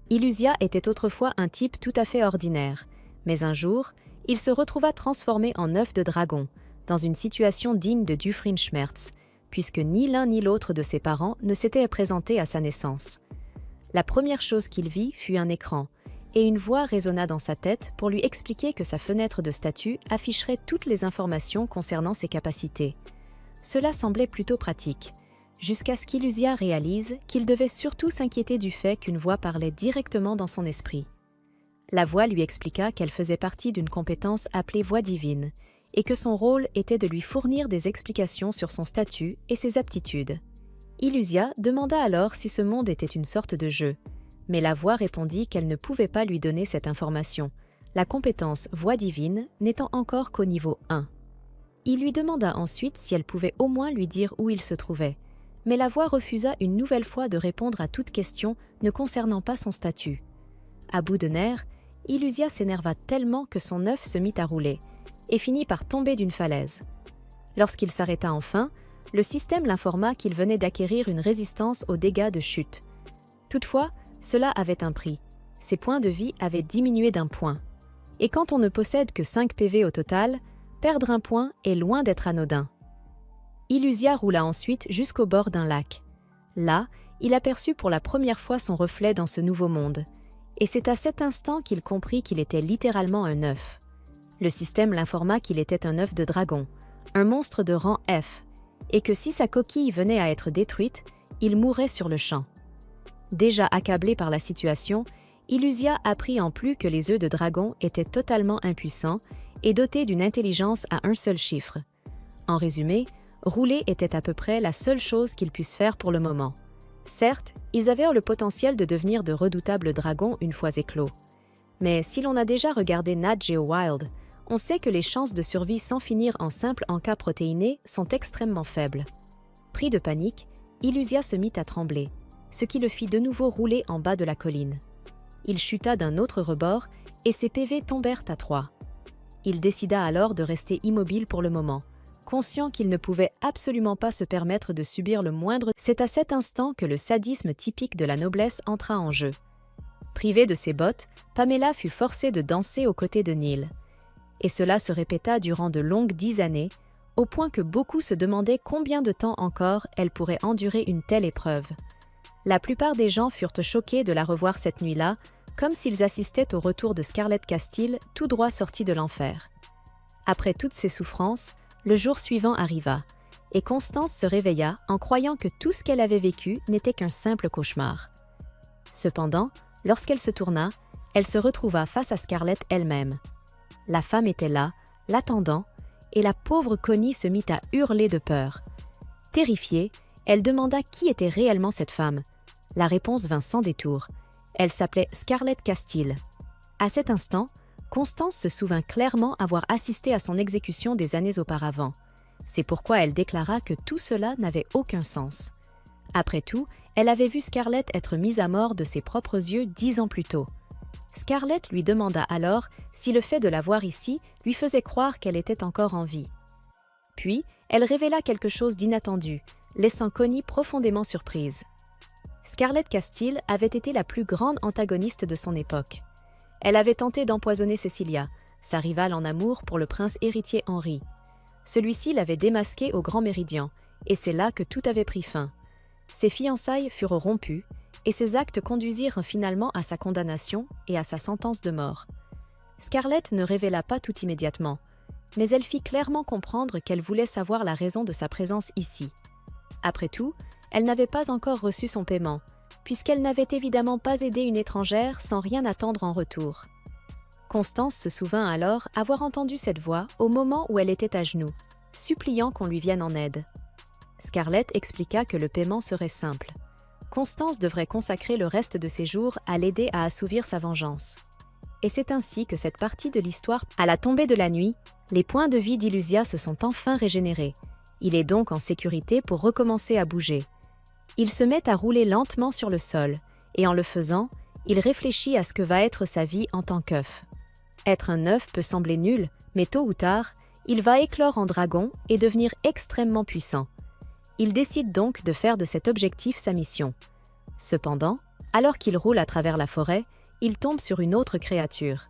Ilusia était autrefois un type tout à fait ordinaire, mais un jour, il se retrouva transformé en œuf de dragon, dans une situation digne de Doofenshmirtz, puisque ni l'un ni l'autre de ses parents ne s'étaient présentés à sa naissance. La première chose qu'il vit fut un écran, et une voix résonna dans sa tête pour lui expliquer que sa fenêtre de statut afficherait toutes les informations concernant ses capacités. Cela semblait plutôt pratique, jusqu'à ce qu'Ilusia réalise qu'il devait surtout s'inquiéter du fait qu'une voix parlait directement dans son esprit. La voix lui expliqua qu'elle faisait partie d'une compétence appelée voix divine, et que son rôle était de lui fournir des explications sur son statut et ses aptitudes. Ilusia demanda alors si ce monde était une sorte de jeu, mais la voix répondit qu'elle ne pouvait pas lui donner cette information, la compétence voix divine n'étant encore qu'au niveau 1. Il lui demanda ensuite si elle pouvait au moins lui dire où il se trouvait, mais la voix refusa une nouvelle fois de répondre à toute question ne concernant pas son statut. À bout de nerfs, Ilusia s'énerva tellement que son œuf se mit à rouler et finit par tomber d'une falaise. Lorsqu'il s'arrêta enfin, le système l'informa qu'il venait d'acquérir une résistance aux dégâts de chute. Toutefois, cela avait un prix. Ses points de vie avaient diminué d'1 point. Et quand on ne possède que 5 PV au total, perdre 1 point est loin d'être anodin. Ilusia roula ensuite jusqu'au bord d'un lac. Là, il aperçut pour la première fois son reflet dans ce nouveau monde. Et c'est à cet instant qu'il comprit qu'il était littéralement un œuf. Le système l'informa qu'il était un œuf de dragon, un monstre de rang F, et que si sa coquille venait à être détruite, il mourrait sur le champ. Déjà accablé par la situation, Ilusia apprit en plus que les œufs de dragon étaient totalement impuissants et dotés d'une intelligence à un seul chiffre. En résumé, rouler était à peu près la seule chose qu'ils puissent faire pour le moment. Certes, ils avaient le potentiel de devenir de redoutables dragons une fois éclos. Mais si l'on a déjà regardé Nat Geo Wild, on sait que les chances de survie sans finir en simple encas protéiné sont extrêmement faibles. Pris de panique, Ilusia se mit à trembler, ce qui le fit de nouveau rouler en bas de la colline. Il chuta d'un autre rebord et ses PV tombèrent à 3. Il décida alors de rester immobile pour le moment, conscient qu'il ne pouvait absolument pas se permettre de subir le moindre. C'est à cet instant que le sadisme typique de la noblesse entra en jeu. Privée de ses bottes, Pamela fut forcée de danser aux côtés de Neil. Et cela se répéta durant de longues 10 années, au point que beaucoup se demandaient combien de temps encore elle pourrait endurer une telle épreuve. La plupart des gens furent choqués de la revoir cette nuit-là, comme s'ils assistaient au retour de Scarlett Castile tout droit sortie de l'enfer. Après toutes ces souffrances, le jour suivant arriva, et Constance se réveilla en croyant que tout ce qu'elle avait vécu n'était qu'un simple cauchemar. Cependant, lorsqu'elle se tourna, elle se retrouva face à Scarlett elle-même. La femme était là, l'attendant, et la pauvre Connie se mit à hurler de peur. Terrifiée, elle demanda qui était réellement cette femme. La réponse vint sans détour. Elle s'appelait Scarlett Castile. À cet instant, Constance se souvint clairement avoir assisté à son exécution des années auparavant. C'est pourquoi elle déclara que tout cela n'avait aucun sens. Après tout, elle avait vu Scarlett être mise à mort de ses propres yeux 10 ans plus tôt. Scarlett lui demanda alors si le fait de la voir ici lui faisait croire qu'elle était encore en vie. Puis, elle révéla quelque chose d'inattendu, laissant Connie profondément surprise. Scarlett Castile avait été la plus grande antagoniste de son époque. Elle avait tenté d'empoisonner Cecilia, sa rivale en amour pour le prince héritier Henri. Celui-ci l'avait démasquée au Grand Méridien, et c'est là que tout avait pris fin. Ses fiançailles furent rompues, et ses actes conduisirent finalement à sa condamnation et à sa sentence de mort. Scarlett ne révéla pas tout immédiatement, mais elle fit clairement comprendre qu'elle voulait savoir la raison de sa présence ici. Après tout, elle n'avait pas encore reçu son paiement, puisqu'elle n'avait évidemment pas aidé une étrangère sans rien attendre en retour. Constance se souvint alors avoir entendu cette voix au moment où elle était à genoux, suppliant qu'on lui vienne en aide. Scarlett expliqua que le paiement serait simple. Constance devrait consacrer le reste de ses jours à l'aider à assouvir sa vengeance. Et c'est ainsi que cette partie de l'histoire, à la tombée de la nuit, les points de vie d'Ilusia se sont enfin régénérés. Il est donc en sécurité pour recommencer à bouger. Il se met à rouler lentement sur le sol, et en le faisant, il réfléchit à ce que va être sa vie en tant qu'œuf. Être un œuf peut sembler nul, mais tôt ou tard, il va éclore en dragon et devenir extrêmement puissant. Il décide donc de faire de cet objectif sa mission. Cependant, Alors qu'il roule à travers la forêt, il tombe sur une autre créature.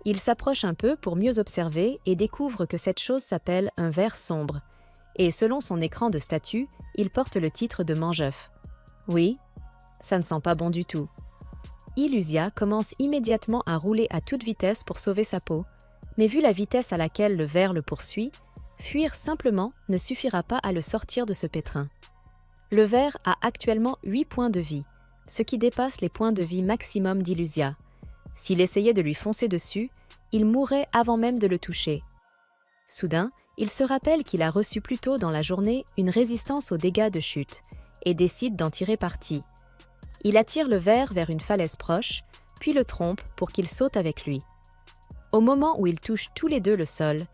Il s'approche un peu pour mieux observer et découvre que cette chose s'appelle un ver sombre. Et selon son écran de statut, il porte le titre de mange-œuf. Oui, ça ne sent pas bon du tout. Illusia commence immédiatement à rouler à toute vitesse pour sauver sa peau, mais vu la vitesse à laquelle le ver le poursuit, fuir simplement ne suffira pas à le sortir de ce pétrin. Le ver a actuellement 8 points de vie, ce qui dépasse les points de vie maximum d'Illusia. S'il essayait de lui foncer dessus, il mourrait avant même de le toucher. Soudain, il se rappelle qu'il a reçu plus tôt dans la journée une résistance aux dégâts de chute et décide d'en tirer parti. Il attire le ver vers une falaise proche, puis le trompe pour qu'il saute avec lui. Au moment où ils touchent tous les deux le sol,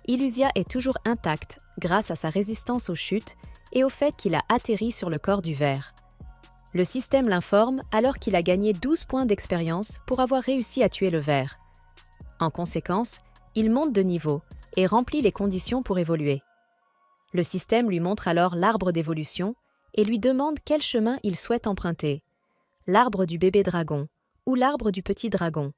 Illusia est toujours intacte grâce à sa résistance aux chutes et au fait qu'il a atterri sur le corps du ver. Le système l'informe alors qu'il a gagné 12 points d'expérience pour avoir réussi à tuer le ver. En conséquence, il monte de niveau et remplit les conditions pour évoluer. Le système lui montre alors l'arbre d'évolution et lui demande quel chemin il souhaite emprunter. L'arbre du bébé dragon ou l'arbre du petit dragon.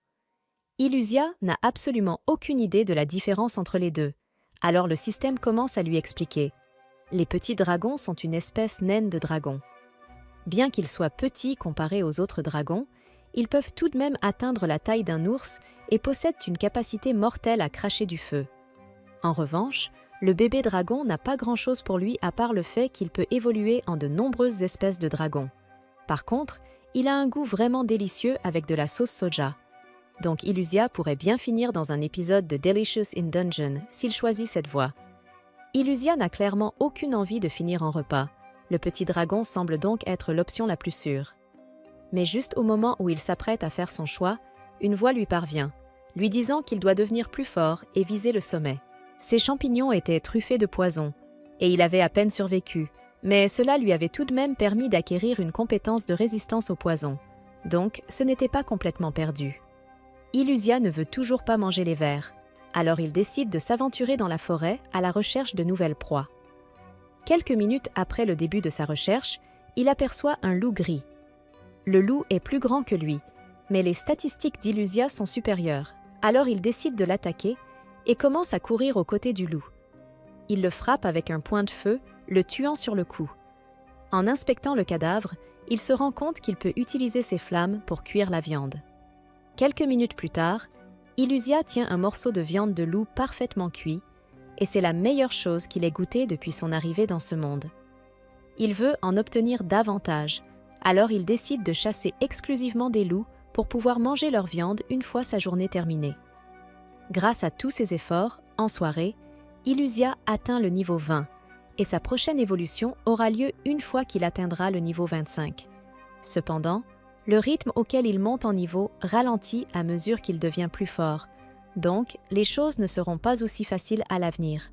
Illusia n'a absolument aucune idée de la différence entre les deux, alors le système commence à lui expliquer. Les petits dragons sont une espèce naine de dragons. Bien qu'ils soient petits comparés aux autres dragons, ils peuvent tout de même atteindre la taille d'un ours et possèdent une capacité mortelle à cracher du feu. En revanche, le bébé dragon n'a pas grand-chose pour lui à part le fait qu'il peut évoluer en de nombreuses espèces de dragons. Par contre, il a un goût vraiment délicieux avec de la sauce soja. Donc Illusia pourrait bien finir dans un épisode de Delicious in Dungeon s'il choisit cette voie. Illusia n'a clairement aucune envie de finir en repas. Le petit dragon semble donc être l'option la plus sûre. Mais juste au moment où il s'apprête à faire son choix, une voix lui parvient, lui disant qu'il doit devenir plus fort et viser le sommet. Ses champignons étaient truffés de poison, et il avait à peine survécu, mais cela lui avait tout de même permis d'acquérir une compétence de résistance au poison. Donc, ce n'était pas complètement perdu. Illusia ne veut toujours pas manger les vers, alors il décide de s'aventurer dans la forêt à la recherche de nouvelles proies. Quelques minutes après le début de sa recherche, il aperçoit un loup gris. Le loup est plus grand que lui, mais les statistiques d'Illusia sont supérieures, alors il décide de l'attaquer et commence à courir aux côtés du loup. Il le frappe avec un point de feu, le tuant sur le coup. En inspectant le cadavre, il se rend compte qu'il peut utiliser ses flammes pour cuire la viande. Quelques minutes plus tard, Illusia tient un morceau de viande de loup parfaitement cuit, et c'est la meilleure chose qu'il ait goûtée depuis son arrivée dans ce monde. Il veut en obtenir davantage, alors il décide de chasser exclusivement des loups pour pouvoir manger leur viande une fois sa journée terminée. Grâce à tous ses efforts, en soirée, Illusia atteint le niveau 20, et sa prochaine évolution aura lieu une fois qu'il atteindra le niveau 25. Cependant, le rythme auquel il monte en niveau ralentit à mesure qu'il devient plus fort, donc les choses ne seront pas aussi faciles à l'avenir.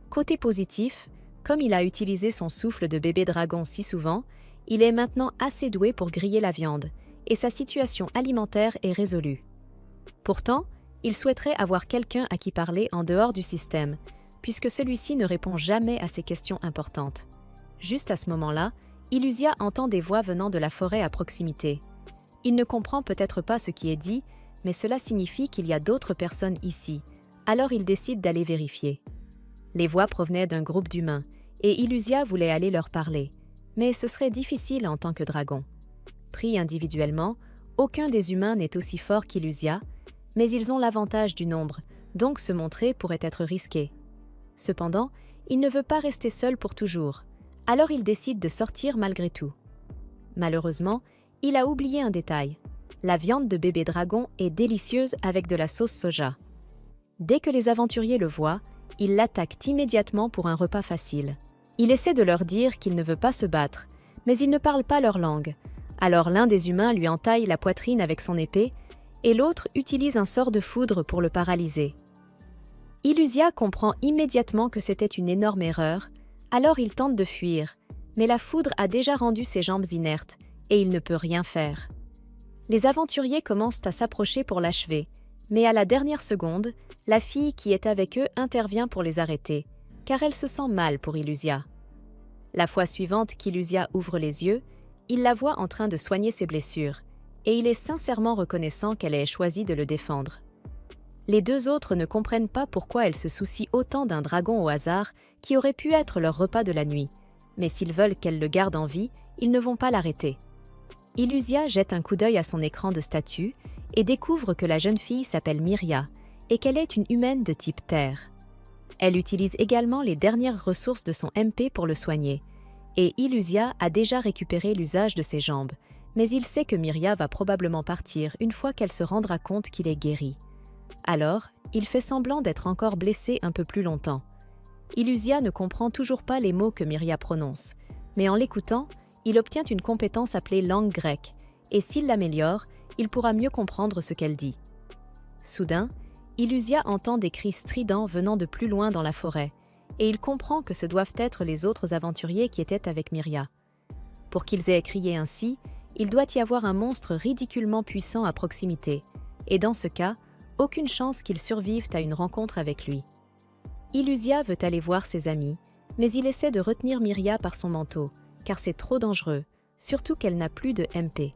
Côté positif, comme il a utilisé son souffle de bébé dragon si souvent, il est maintenant assez doué pour griller la viande, et sa situation alimentaire est résolue. Pourtant, il souhaiterait avoir quelqu'un à qui parler en dehors du système, puisque celui-ci ne répond jamais à ses questions importantes. Juste à ce moment-là, Illusia entend des voix venant de la forêt à proximité. Il ne comprend peut-être pas ce qui est dit, mais cela signifie qu'il y a d'autres personnes ici, alors il décide d'aller vérifier. Les voix provenaient d'un groupe d'humains, et Illusia voulait aller leur parler, mais ce serait difficile en tant que dragon. Pris individuellement, aucun des humains n'est aussi fort qu'Illusia, mais ils ont l'avantage du nombre, donc se montrer pourrait être risqué. Cependant, il ne veut pas rester seul pour toujours, alors il décide de sortir malgré tout. Malheureusement, il a oublié un détail. La viande de bébé dragon est délicieuse avec de la sauce soja. Dès que les aventuriers le voient, ils l'attaquent immédiatement pour un repas facile. Il essaie de leur dire qu'il ne veut pas se battre, mais ils ne parlent pas leur langue. Alors l'un des humains lui entaille la poitrine avec son épée, et l'autre utilise un sort de foudre pour le paralyser. Illusia comprend immédiatement que c'était une énorme erreur, alors il tente de fuir, mais la foudre a déjà rendu ses jambes inertes, et il ne peut rien faire. Les aventuriers commencent à s'approcher pour l'achever, mais à la dernière seconde, la fille qui est avec eux intervient pour les arrêter, car elle se sent mal pour Illusia. La fois suivante qu'Illusia ouvre les yeux, il la voit en train de soigner ses blessures, et il est sincèrement reconnaissant qu'elle ait choisi de le défendre. Les deux autres ne comprennent pas pourquoi elle se soucie autant d'un dragon au hasard qui aurait pu être leur repas de la nuit, mais s'ils veulent qu'elle le garde en vie, ils ne vont pas l'arrêter. Ilusia jette un coup d'œil à son écran de statut et découvre que la jeune fille s'appelle Myria et qu'elle est une humaine de type Terre. Elle utilise également les dernières ressources de son MP pour le soigner, et Ilusia a déjà récupéré l'usage de ses jambes, mais il sait que Myria va probablement partir une fois qu'elle se rendra compte qu'il est guéri. Alors, il fait semblant d'être encore blessé un peu plus longtemps. Ilusia ne comprend toujours pas les mots que Myria prononce, mais en l'écoutant, il obtient une compétence appelée langue grecque, et s'il l'améliore, il pourra mieux comprendre ce qu'elle dit. Soudain, Ilusia entend des cris stridents venant de plus loin dans la forêt, et il comprend que ce doivent être les autres aventuriers qui étaient avec Myria. Pour qu'ils aient crié ainsi, il doit y avoir un monstre ridiculement puissant à proximité, et dans ce cas, aucune chance qu'ils survivent à une rencontre avec lui. Ilusia veut aller voir ses amis, mais il essaie de retenir Myria par son manteau, car c'est trop dangereux, surtout qu'elle n'a plus de MP.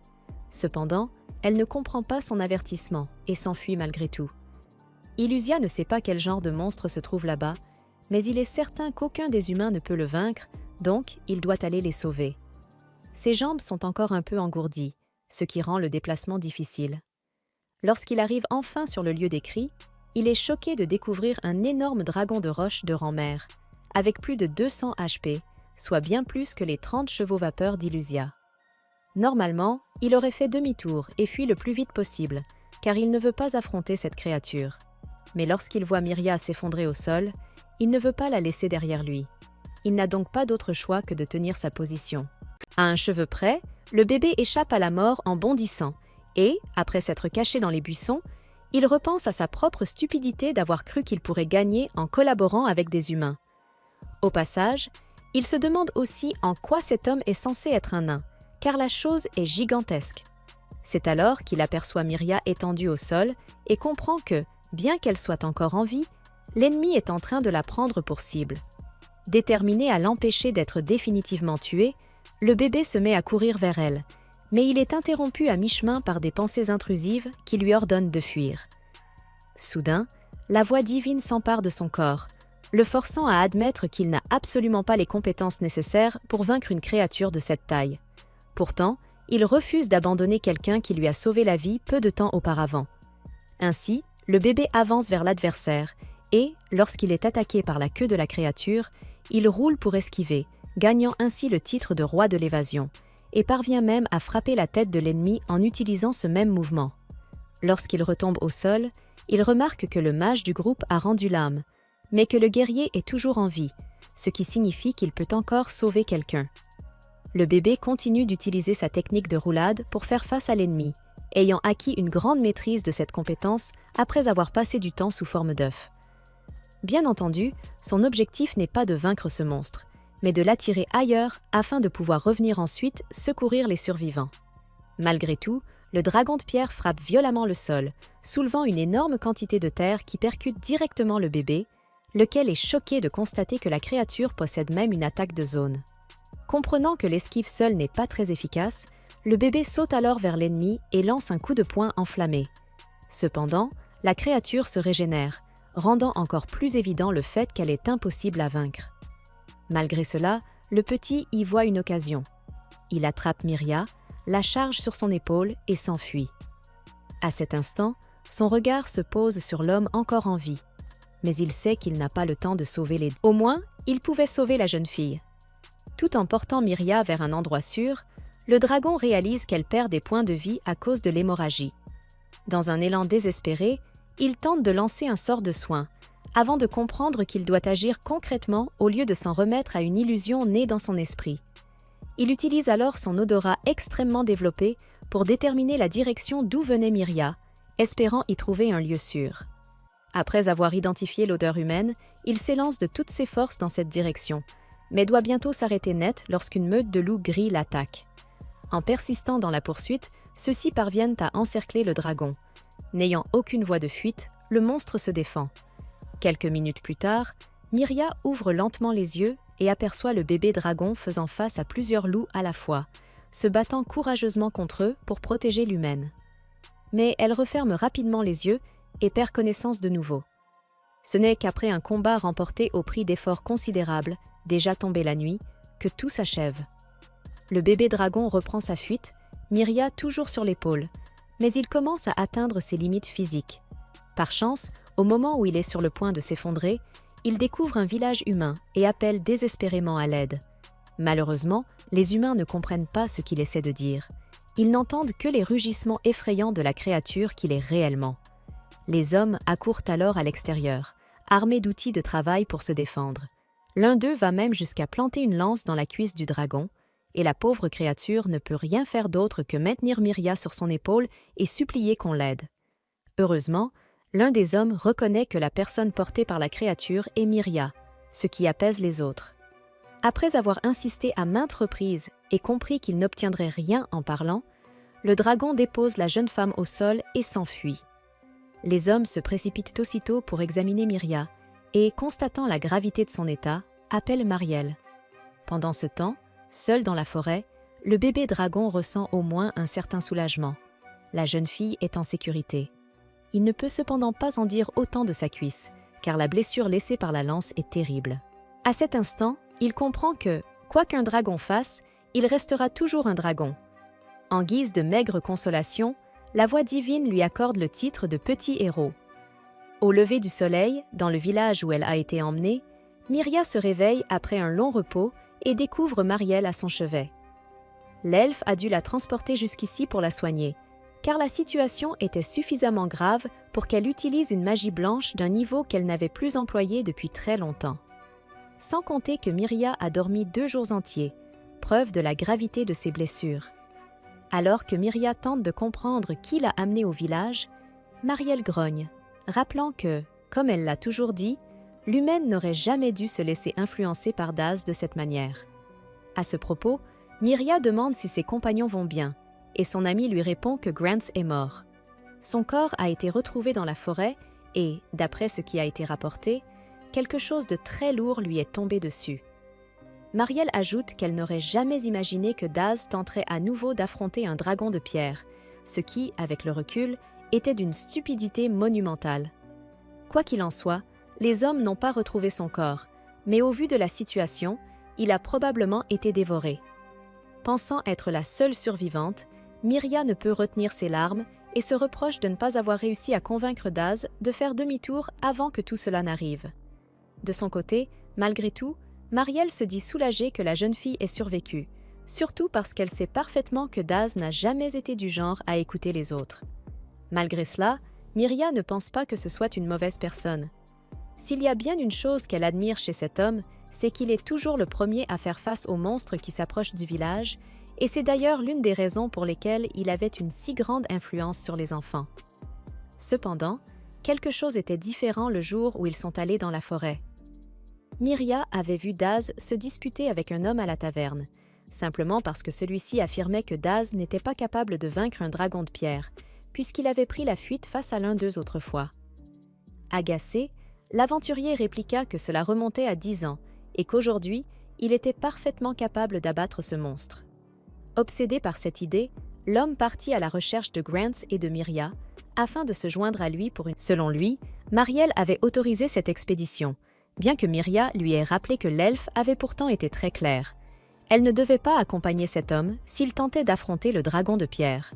Cependant, elle ne comprend pas son avertissement et s'enfuit malgré tout. Ilusia ne sait pas quel genre de monstre se trouve là-bas, mais il est certain qu'aucun des humains ne peut le vaincre, donc il doit aller les sauver. Ses jambes sont encore un peu engourdies, ce qui rend le déplacement difficile. Lorsqu'il arrive enfin sur le lieu des cris, il est choqué de découvrir un énorme dragon de roche de rang mer, avec plus de 200 HP, soit bien plus que les 30 chevaux vapeur d'Ilusia. Normalement, il aurait fait demi-tour et fui le plus vite possible, car il ne veut pas affronter cette créature. Mais lorsqu'il voit Myria s'effondrer au sol, il ne veut pas la laisser derrière lui. Il n'a donc pas d'autre choix que de tenir sa position. À un cheveu près, le bébé échappe à la mort en bondissant, et, après s'être caché dans les buissons, il repense à sa propre stupidité d'avoir cru qu'il pourrait gagner en collaborant avec des humains. Au passage, il se demande aussi en quoi cet homme est censé être un nain, car la chose est gigantesque. C'est alors qu'il aperçoit Myria étendue au sol et comprend que, bien qu'elle soit encore en vie, l'ennemi est en train de la prendre pour cible. Déterminé à l'empêcher d'être définitivement tué, le bébé se met à courir vers elle, mais il est interrompu à mi-chemin par des pensées intrusives qui lui ordonnent de fuir. Soudain, la voix divine s'empare de son corps, le forçant à admettre qu'il n'a absolument pas les compétences nécessaires pour vaincre une créature de cette taille. Pourtant, il refuse d'abandonner quelqu'un qui lui a sauvé la vie peu de temps auparavant. Ainsi, le bébé avance vers l'adversaire et, lorsqu'il est attaqué par la queue de la créature, il roule pour esquiver, gagnant ainsi le titre de roi de l'évasion, et parvient même à frapper la tête de l'ennemi en utilisant ce même mouvement. Lorsqu'il retombe au sol, il remarque que le mage du groupe a rendu l'âme, mais que le guerrier est toujours en vie, ce qui signifie qu'il peut encore sauver quelqu'un. Le bébé continue d'utiliser sa technique de roulade pour faire face à l'ennemi, ayant acquis une grande maîtrise de cette compétence après avoir passé du temps sous forme d'œuf. Bien entendu, son objectif n'est pas de vaincre ce monstre, mais de l'attirer ailleurs afin de pouvoir revenir ensuite secourir les survivants. Malgré tout, le dragon de pierre frappe violemment le sol, soulevant une énorme quantité de terre qui percute directement le bébé, lequel est choqué de constater que la créature possède même une attaque de zone. Comprenant que l'esquive seule n'est pas très efficace, le bébé saute alors vers l'ennemi et lance un coup de poing enflammé. Cependant, la créature se régénère, rendant encore plus évident le fait qu'elle est impossible à vaincre. Malgré cela, le petit y voit une occasion. Il attrape Myria, la charge sur son épaule et s'enfuit. À cet instant, son regard se pose sur l'homme encore en vie, mais il sait qu'il n'a pas le temps de sauver les deux. Au moins, il pouvait sauver la jeune fille. Tout en portant Myria vers un endroit sûr, le dragon réalise qu'elle perd des points de vie à cause de l'hémorragie. Dans un élan désespéré, il tente de lancer un sort de soin, avant de comprendre qu'il doit agir concrètement au lieu de s'en remettre à une illusion née dans son esprit. Il utilise alors son odorat extrêmement développé pour déterminer la direction d'où venait Myria, espérant y trouver un lieu sûr. Après avoir identifié l'odeur humaine, il s'élance de toutes ses forces dans cette direction, mais doit bientôt s'arrêter net lorsqu'une meute de loups gris l'attaque. En persistant dans la poursuite, ceux-ci parviennent à encercler le dragon. N'ayant aucune voie de fuite, le monstre se défend. Quelques minutes plus tard, Myria ouvre lentement les yeux et aperçoit le bébé dragon faisant face à plusieurs loups à la fois, se battant courageusement contre eux pour protéger l'humaine. Mais elle referme rapidement les yeux et perd connaissance de nouveau. Ce n'est qu'après un combat remporté au prix d'efforts considérables, déjà tombé la nuit, que tout s'achève. Le bébé dragon reprend sa fuite, Miria toujours sur l'épaule, mais il commence à atteindre ses limites physiques. Par chance, au moment où il est sur le point de s'effondrer, il découvre un village humain et appelle désespérément à l'aide. Malheureusement, les humains ne comprennent pas ce qu'il essaie de dire. Ils n'entendent que les rugissements effrayants de la créature qu'il est réellement. Les hommes accourent alors à l'extérieur, armés d'outils de travail pour se défendre. L'un d'eux va même jusqu'à planter une lance dans la cuisse du dragon, et la pauvre créature ne peut rien faire d'autre que maintenir Miria sur son épaule et supplier qu'on l'aide. Heureusement, l'un des hommes reconnaît que la personne portée par la créature est Miria, ce qui apaise les autres. Après avoir insisté à maintes reprises et compris qu'il n'obtiendrait rien en parlant, le dragon dépose la jeune femme au sol et s'enfuit. Les hommes se précipitent aussitôt pour examiner Miria et, constatant la gravité de son état, appellent Mariel. Pendant ce temps, seul dans la forêt, le bébé dragon ressent au moins un certain soulagement. La jeune fille est en sécurité. Il ne peut cependant pas en dire autant de sa cuisse, car la blessure laissée par la lance est terrible. À cet instant, il comprend que, quoi qu'un dragon fasse, il restera toujours un dragon. En guise de maigre consolation, la voix divine lui accorde le titre de petit héros. Au lever du soleil, dans le village où elle a été emmenée, Miria se réveille après un long repos et découvre Mariel à son chevet. L'elfe a dû la transporter jusqu'ici pour la soigner, car la situation était suffisamment grave pour qu'elle utilise une magie blanche d'un niveau qu'elle n'avait plus employé depuis très longtemps. Sans compter que Miria a dormi 2 jours entiers, preuve de la gravité de ses blessures. Alors que Miria tente de comprendre qui l'a amenée au village, Mariel grogne, rappelant que, comme elle l'a toujours dit, l'humaine n'aurait jamais dû se laisser influencer par Daz de cette manière. À ce propos, Miria demande si ses compagnons vont bien, et son ami lui répond que Grants est mort. Son corps a été retrouvé dans la forêt et, d'après ce qui a été rapporté, quelque chose de très lourd lui est tombé dessus. Mariel ajoute qu'elle n'aurait jamais imaginé que Daz tenterait à nouveau d'affronter un dragon de pierre, ce qui, avec le recul, était d'une stupidité monumentale. Quoi qu'il en soit, les hommes n'ont pas retrouvé son corps, mais au vu de la situation, il a probablement été dévoré. Pensant être la seule survivante, Miria ne peut retenir ses larmes et se reproche de ne pas avoir réussi à convaincre Daz de faire demi-tour avant que tout cela n'arrive. De son côté, malgré tout, Mariel se dit soulagée que la jeune fille ait survécu, surtout parce qu'elle sait parfaitement que Daz n'a jamais été du genre à écouter les autres. Malgré cela, Miria ne pense pas que ce soit une mauvaise personne. S'il y a bien une chose qu'elle admire chez cet homme, c'est qu'il est toujours le premier à faire face aux monstres qui s'approchent du village, et c'est d'ailleurs l'une des raisons pour lesquelles il avait une si grande influence sur les enfants. Cependant, quelque chose était différent le jour où ils sont allés dans la forêt. Miria avait vu Daz se disputer avec un homme à la taverne, simplement parce que celui-ci affirmait que Daz n'était pas capable de vaincre un dragon de pierre, puisqu'il avait pris la fuite face à l'un d'eux autrefois. Agacé, l'aventurier répliqua que cela remontait à 10 ans et qu'aujourd'hui, il était parfaitement capable d'abattre ce monstre. Obsédé par cette idée, l'homme partit à la recherche de Grants et de Miria afin de se joindre à lui pour une... Selon lui, Mariel avait autorisé cette expédition, bien que Miria lui ait rappelé que l'elfe avait pourtant été très clair. Elle ne devait pas accompagner cet homme s'il tentait d'affronter le dragon de pierre.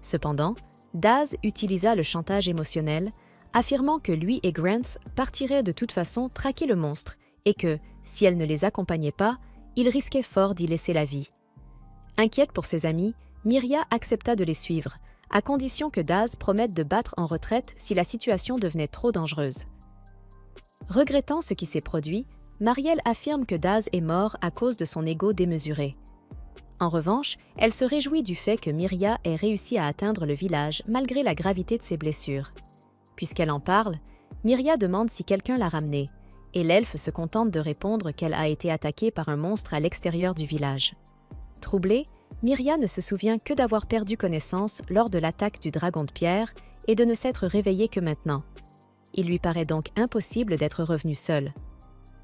Cependant, Daz utilisa le chantage émotionnel, affirmant que lui et Grants partiraient de toute façon traquer le monstre et que, si elle ne les accompagnait pas, il risquait fort d'y laisser la vie. Inquiète pour ses amis, Miria accepta de les suivre, à condition que Daz promette de battre en retraite si la situation devenait trop dangereuse. Regrettant ce qui s'est produit, Mariel affirme que Daz est mort à cause de son ego démesuré. En revanche, elle se réjouit du fait que Miria ait réussi à atteindre le village malgré la gravité de ses blessures. Puisqu'elle en parle, Miria demande si quelqu'un l'a ramenée, et l'elfe se contente de répondre qu'elle a été attaquée par un monstre à l'extérieur du village. Troublée, Miria ne se souvient que d'avoir perdu connaissance lors de l'attaque du dragon de pierre et de ne s'être réveillée que maintenant. Il lui paraît donc impossible d'être revenue seule.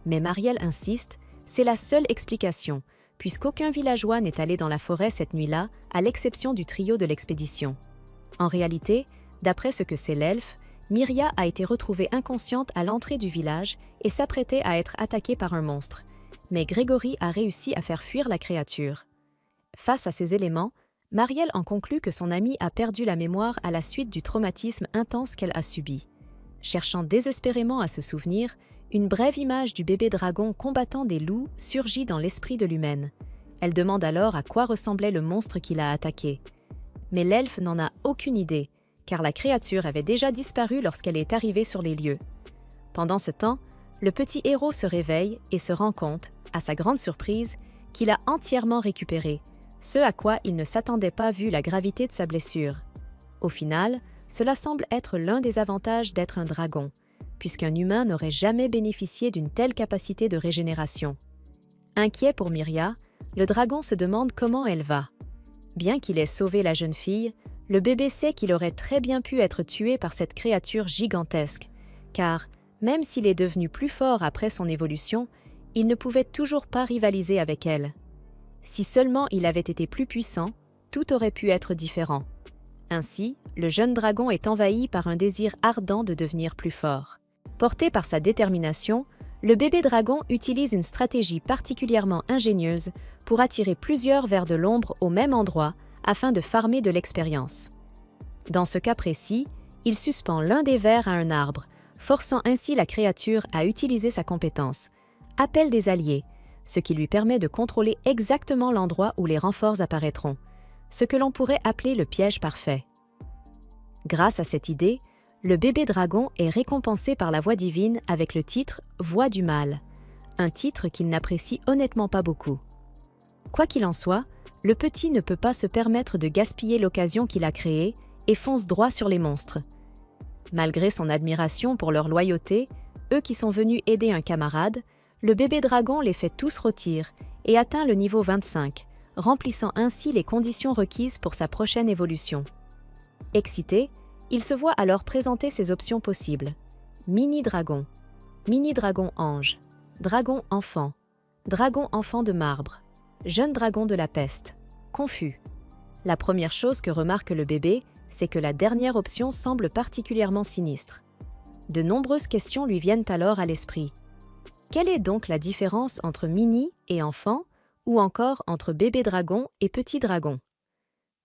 Mais Mariel insiste, c'est la seule explication, puisqu'aucun villageois n'est allé dans la forêt cette nuit-là, à l'exception du trio de l'expédition. En réalité, d'après ce que sait l'elfe, Myria a été retrouvée inconsciente à l'entrée du village et s'apprêtait à être attaquée par un monstre. Mais Grégory a réussi à faire fuir la créature. Face à ces éléments, Marielle en conclut que son amie a perdu la mémoire à la suite du traumatisme intense qu'elle a subi. Cherchant désespérément à se souvenir, une brève image du bébé dragon combattant des loups surgit dans l'esprit de l'humaine. Elle demande alors à quoi ressemblait le monstre qui l'a attaqué. Mais l'elfe n'en a aucune idée, car la créature avait déjà disparu lorsqu'elle est arrivée sur les lieux. Pendant ce temps, le petit héros se réveille et se rend compte, à sa grande surprise, qu'il a entièrement récupéré, ce à quoi il ne s'attendait pas vu la gravité de sa blessure. Au final, cela semble être l'un des avantages d'être un dragon, puisqu'un humain n'aurait jamais bénéficié d'une telle capacité de régénération. Inquiet pour Myria, le dragon se demande comment elle va. Bien qu'il ait sauvé la jeune fille, le bébé sait qu'il aurait très bien pu être tué par cette créature gigantesque, car, même s'il est devenu plus fort après son évolution, il ne pouvait toujours pas rivaliser avec elle. Si seulement il avait été plus puissant, tout aurait pu être différent. Ainsi, le jeune dragon est envahi par un désir ardent de devenir plus fort. Porté par sa détermination, le bébé dragon utilise une stratégie particulièrement ingénieuse pour attirer plusieurs vers de l'ombre au même endroit afin de farmer de l'expérience. Dans ce cas précis, il suspend l'un des vers à un arbre, forçant ainsi la créature à utiliser sa compétence, appelle des alliés, ce qui lui permet de contrôler exactement l'endroit où les renforts apparaîtront, ce que l'on pourrait appeler le piège parfait. Grâce à cette idée, le bébé dragon est récompensé par la voix divine avec le titre « Voix du mal », un titre qu'il n'apprécie honnêtement pas beaucoup. Quoi qu'il en soit, le petit ne peut pas se permettre de gaspiller l'occasion qu'il a créée et fonce droit sur les monstres. Malgré son admiration pour leur loyauté, eux qui sont venus aider un camarade, le bébé dragon les fait tous rôtir et atteint le niveau 25, remplissant ainsi les conditions requises pour sa prochaine évolution. Excité, il se voit alors présenter ses options possibles. Mini-dragon ange, dragon enfant de marbre, jeune dragon de la peste, confus. La première chose que remarque le bébé, c'est que la dernière option semble particulièrement sinistre. De nombreuses questions lui viennent alors à l'esprit. Quelle est donc la différence entre mini et enfant, ou encore entre bébé dragon et petit dragon?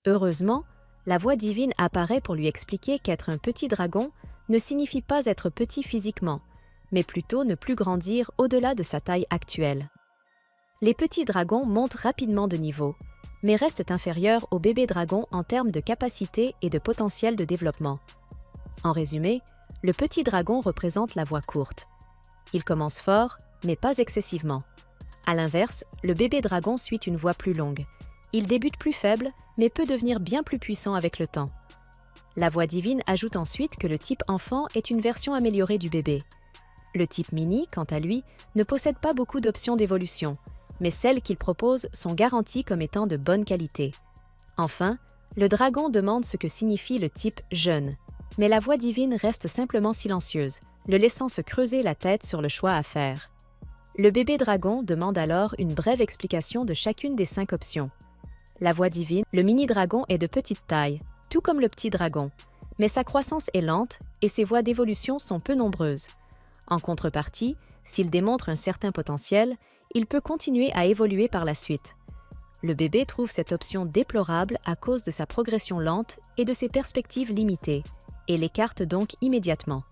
Heureusement, la voix divine apparaît pour lui expliquer qu'être un petit dragon ne signifie pas être petit physiquement, mais plutôt ne plus grandir au-delà de sa taille actuelle. Les petits dragons montent rapidement de niveau, mais restent inférieurs aux bébés dragons en termes de capacité et de potentiel de développement. En résumé, le petit dragon représente la voie courte. Il commence fort, mais pas excessivement. À l'inverse, le bébé dragon suit une voie plus longue. Il débute plus faible, mais peut devenir bien plus puissant avec le temps. La voix divine ajoute ensuite que le type enfant est une version améliorée du bébé. Le type mini, quant à lui, ne possède pas beaucoup d'options d'évolution, mais celles qu'il propose sont garanties comme étant de bonne qualité. Enfin, le dragon demande ce que signifie le type jeune, mais la voix divine reste simplement silencieuse, le laissant se creuser la tête sur le choix à faire. Le bébé dragon demande alors une brève explication de chacune des 5 options. La voix divine, le mini-dragon est de petite taille, tout comme le petit dragon, mais sa croissance est lente et ses voies d'évolution sont peu nombreuses. En contrepartie, s'il démontre un certain potentiel, il peut continuer à évoluer par la suite. Le bébé trouve cette option déplorable à cause de sa progression lente et de ses perspectives limitées, et l'écarte donc immédiatement.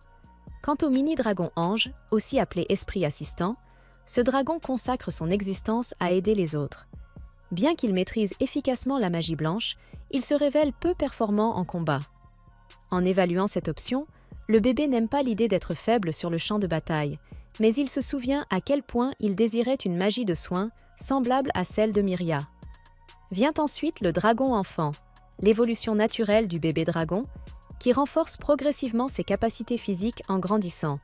Quant au mini-dragon ange, aussi appelé esprit assistant, ce dragon consacre son existence à aider les autres. Bien qu'il maîtrise efficacement la magie blanche, il se révèle peu performant en combat. En évaluant cette option, le bébé n'aime pas l'idée d'être faible sur le champ de bataille, mais il se souvient à quel point il désirait une magie de soin semblable à celle de Myria. Vient ensuite le dragon enfant, l'évolution naturelle du bébé dragon, qui renforce progressivement ses capacités physiques en grandissant,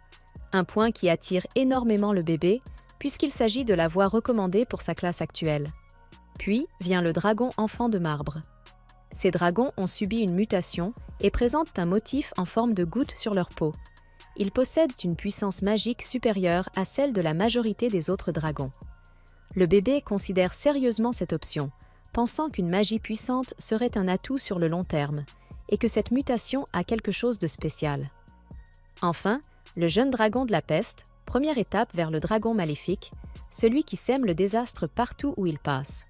un point qui attire énormément le bébé puisqu'il s'agit de la voie recommandée pour sa classe actuelle. Puis vient le dragon enfant de marbre. Ces dragons ont subi une mutation et présentent un motif en forme de goutte sur leur peau. Ils possèdent une puissance magique supérieure à celle de la majorité des autres dragons. Le bébé considère sérieusement cette option, pensant qu'une magie puissante serait un atout sur le long terme, et que cette mutation a quelque chose de spécial. Enfin, le jeune dragon de la peste, première étape vers le dragon maléfique, celui qui sème le désastre partout où il passe.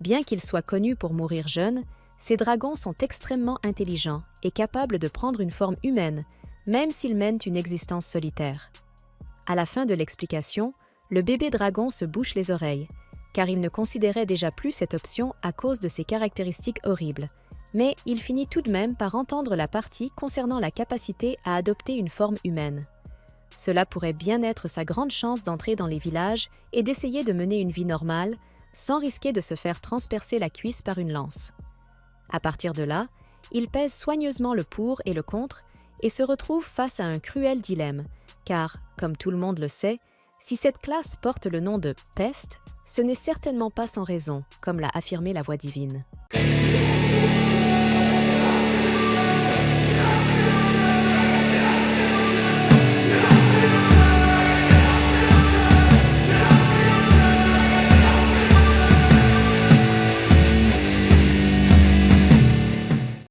Bien qu'ils soient connus pour mourir jeunes, ces dragons sont extrêmement intelligents et capables de prendre une forme humaine, même s'ils mènent une existence solitaire. À la fin de l'explication, le bébé dragon se bouche les oreilles, car il ne considérait déjà plus cette option à cause de ses caractéristiques horribles, mais il finit tout de même par entendre la partie concernant la capacité à adopter une forme humaine. Cela pourrait bien être sa grande chance d'entrer dans les villages et d'essayer de mener une vie normale, sans risquer de se faire transpercer la cuisse par une lance. À partir de là, il pèse soigneusement le pour et le contre et se retrouve face à un cruel dilemme, car, comme tout le monde le sait, si cette classe porte le nom de peste, ce n'est certainement pas sans raison, comme l'a affirmé la voix divine.